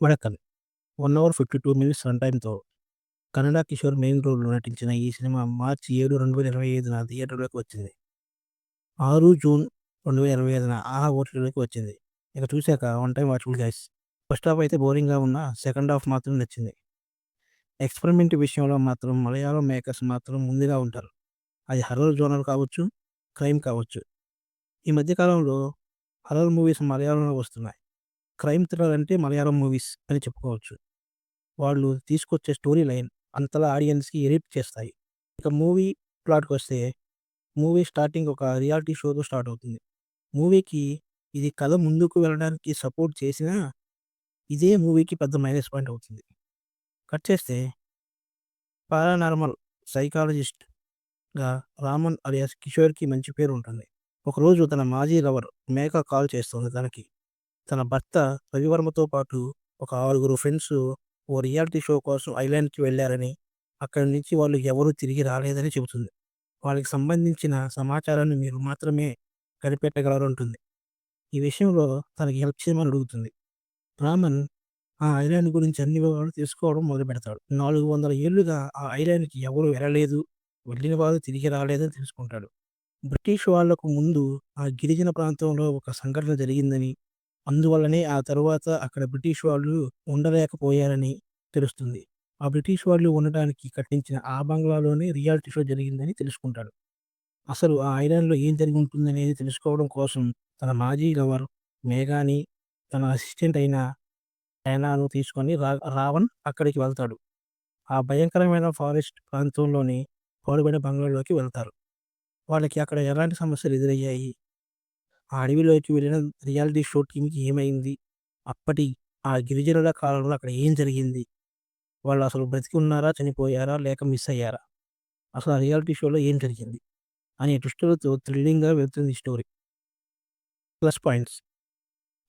వడక్కల్ 1 hour 52 minutes run టైమ్‌తో Kannada Kishore main రోల్‌లో నటించిన ఈ సినిమా మార్చి 7, 2025న థియేటర్‌లోకి వచ్చింది. 6 జూన్ 2025న ఆహా ఓటీటీలోకి వచ్చింది. ఇక చూసాక one time watchable guys. First half అయితే బోరింగ్‌గా ఉన్నా సెకండ్ హాఫ్ మాత్రం నచ్చింది. ఎక్స్‌పెరిమెంట్ విషయంలో మాత్రం మలయాళం మేకర్స్ మాత్రం ముందుగా ఉంటారు. అది హర్రర్ జోనర్ కావచ్చు, క్రైమ్ కావచ్చు. ఈ మధ్య కాలంలో హర్రర్ మూవీస్ మలయాళంలో వస్తున్నాయి. క్రైమ్ థ్రిల్లర్ అంటే మలయాళం మూవీస్ అని చెప్పుకోవచ్చు. వాళ్ళు తీసుకొచ్చే స్టోరీ లైన్ అంతలా ఆడియన్స్‌కి ఎలిట్ చేస్తాయి. ఇక మూవీ ప్లాట్‌కొస్తే మూవీ స్టార్టింగ్ ఒక రియాలిటీ షోతో స్టార్ట్ అవుతుంది. మూవీకి ఇది కథ ముందుకు వెళ్ళడానికి సపోర్ట్ చేసినా, ఇదే మూవీకి పెద్ద మైనస్ పాయింట్ అవుతుంది. కట్ చేస్తే పారానార్మల్ సైకాలజిస్ట్‌గా రామన్ అలియాస్ కిషోర్‌కి మంచి పేరు ఉంటుంది. ఒకరోజు తన మాజీ లవర్ మేఘ కాల్ చేస్తుంది తనకి. తన భర్త రవివర్మతో పాటు ఒక 6గురు ఫ్రెండ్స్ ఓ రియాలిటీ షో కోసం ఐలాండ్‌కి వెళ్లారని, అక్కడి నుంచి వాళ్ళు ఎవరూ తిరిగి రాలేదని చెబుతుంది. వాళ్ళకి సంబంధించిన సమాచారాన్ని మీరు మాత్రమే కనిపెట్టగలరంటుంది. ఈ విషయంలో తనకి హెల్ప్ చేయమని అడుగుతుంది. రామన్ ఆ ఐలాండ్ గురించి అన్ని వివరాలు తెలుసుకోవడం మొదలుపెడతాడు. 400 ఏళ్లుగా ఆ ఐలాండ్‌కి ఎవరు వెళ్ళలేదు, వెళ్ళిన వారు తిరిగి రాలేదని తెలుసుకుంటాడు. బ్రిటిష్ వాళ్ళకు ముందు ఆ గిరిజన ప్రాంతంలో ఒక సంఘటన జరిగిందని, అందువల్లనే ఆ తరువాత అక్కడ బ్రిటిష్ వాళ్ళు ఉండలేకపోయారని తెలుస్తుంది. ఆ బ్రిటిష్ వాళ్ళు ఉండటానికి కట్టించిన ఆ బంగ్లాలోనే రియాలిటీ షో జరిగిందని తెలుసుకుంటాడు. అసలు ఆ ఐలాండ్‌లో ఏం జరిగి ఉంటుందనేది తెలుసుకోవడం కోసం తన మాజీ లవర్ మేఘాని, తన అసిస్టెంట్ అయిన డయానాను తీసుకొని రావణ్ అక్కడికి వెళ్తాడు. ఆ భయంకరమైన ఫారెస్ట్ ప్రాంతంలోని పాడుబడిన బంగ్లాలోకి వెళ్తారు. వాళ్ళకి అక్కడ ఎలాంటి సమస్యలు ఎదురయ్యాయి? ఆ అడవిలోకి వెళ్ళిన రియాలిటీ షో టీమ్‌కి ఏమైంది? అప్పటి ఆ గిరిజనుల కాలంలో అక్కడ ఏం జరిగింది? వాళ్ళు అసలు బ్రతికి ఉన్నారా? చనిపోయారా? లేక మిస్ అయ్యారా? అసలు ఆ రియాలిటీ షోలో ఏం జరిగింది? అనే ట్విస్టులతో థ్రిల్లింగ్‌గా వెళ్తుంది ఈ story. Plus points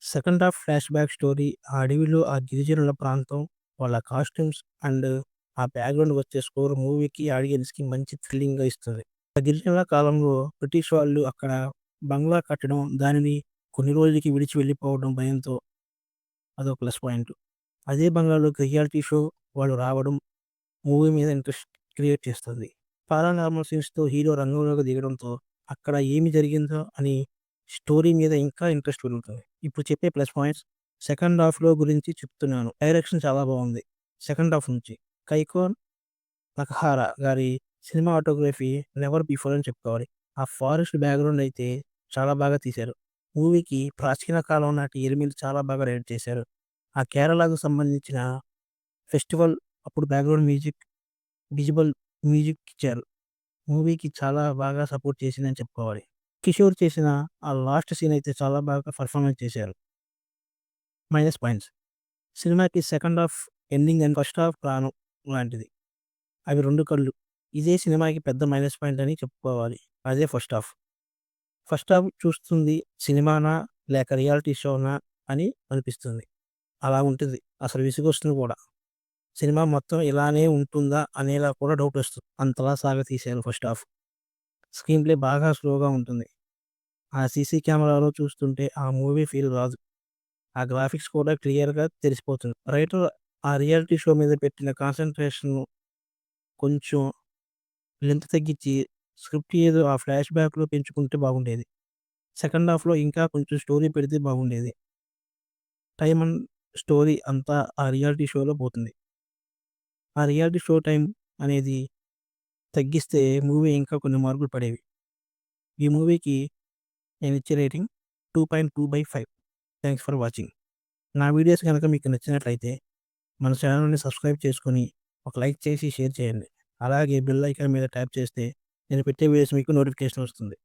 second half flash back story, ఆ అడవిలో ఆ గిరిజనుల ప్రాంతం, వాళ్ళ కాస్ట్యూమ్స్ అండ్ ఆ బ్యాక్‌గ్రౌండ్ వచ్చే స్కోర్ మూవీకి, ఆడియన్స్‌కి మంచి థ్రిల్లింగ్‌గా ఇస్తుంది. ఆ గిరిజనుల కాలంలో బ్రిటిష్ వాళ్ళు అక్కడ బంగ్లా కట్టడం, దానిని కొన్ని రోజులకి విడిచి వెళ్ళిపోవడం భయంతో అదో ప్లస్ పాయింట్. అదే బంగ్లాలోకి రియాలిటీ షో వాళ్ళు రావడం మూవీ మీద ఇంట్రెస్ట్ క్రియేట్ చేస్తుంది. పారానార్మల్ సీన్స్‌తో హీరో రంగంలోకి దిగడంతో అక్కడ ఏమి జరిగిందో అని స్టోరీ మీద ఇంకా ఇంట్రెస్ట్ పెరుగుతుంది. ఇప్పుడు చెప్పే ప్లస్ పాయింట్స్ సెకండ్ హాఫ్‌లో గురించి చెప్తున్నాను. డైరెక్షన్ చాలా బాగుంది. సెకండ్ హాఫ్ నుంచి. కైకోన్ నకహారా గారి సినిమాటోగ్రఫీ నెవర్ బిఫోర్ అని చెప్పుకోవాలి. ఆ ఫారెస్ట్ బ్యాక్‌గ్రౌండ్ అయితే చాలా బాగా తీశారు. మూవీకి ప్రాచీన కాలం నాటి ఎలిమెంట్స్ చాలా బాగా ఎడిట్ చేశారు. ఆ కేరళకు సంబంధించిన ఫెస్టివల్ అప్పుడు బ్యాక్‌గ్రౌండ్ విజిబుల్ మ్యూజిక్ ఇచ్చారు. మూవీకి చాలా బాగా సపోర్ట్ చేసిందని చెప్పుకోవాలి. కిషోర్ చేసిన ఆ లాస్ట్ సీన్ అయితే చాలా బాగా పెర్ఫార్మెన్స్ చేశారు. మైనస్ పాయింట్స్ సినిమాకి second half ending and first half ప్రాణం లాంటిది. అవి 2 కళ్ళు. ఇదే సినిమాకి పెద్ద మైనస్ పాయింట్ అని చెప్పుకోవాలి. అదే ఫస్ట్ హాఫ్. ఫస్ట్ హాఫ్ చూస్తుంది సినిమానా లేక రియాలిటీ షోనా అని అనిపిస్తుంది. అలా ఉంటుంది. అసలు విసుగొస్తుంది కూడా. సినిమా మొత్తం ఇలానే ఉంటుందా అనేలా కూడా డౌటొస్తుంది. అంతలా సాగతీశారు ఫస్ట్ హాఫ్. స్క్రీన్ ప్లే బాగా స్లోగా ఉంటుంది. ఆ సీసీ కెమెరాలో చూస్తుంటే ఆ మూవీ ఫీల్ రాదు. ఆ గ్రాఫిక్స్ కూడా క్లియర్‌గా తెలిసిపోతుంది. రైటర్ ఆ రియాలిటీ షో మీద పెట్టిన కాన్సంట్రేషన్ కొంచెం లెంత్ తగ్గించి స్క్రిప్ట్ ఏదో ఆ ఫ్లాష్ బ్యాక్‌లో పెంచుకుంటే బాగుండేది. సెకండ్ హాఫ్‌లో ఇంకా కొంచెం స్టోరీ పెడితే బాగుండేది. టైమ్ అండ్ స్టోరీ అంతా ఆ రియాలిటీ షోలో పోతుంది. ఆ రియాలిటీ షో టైమ్ అనేది తగ్గిస్తే మూవీ ఇంకా కొన్ని మార్కులు పడేవి. ఈ మూవీకి నేనిచ్చే రేటింగ్ 2.2/5. Thanks for watching. నా వీడియోస్ గనక మీకు నచ్చినట్లయితే మన ఛానెల్‌ని సబ్స్క్రైబ్ చేసుకొని, ఒక లైక్ చేసి షేర్ చేయండి. అలాగే బెల్ ఐకాన్ మీద ట్యాప్ చేస్తే నేను పెట్టే వీడియోస్ మీకు నోటిఫికేషన్ వస్తుంది.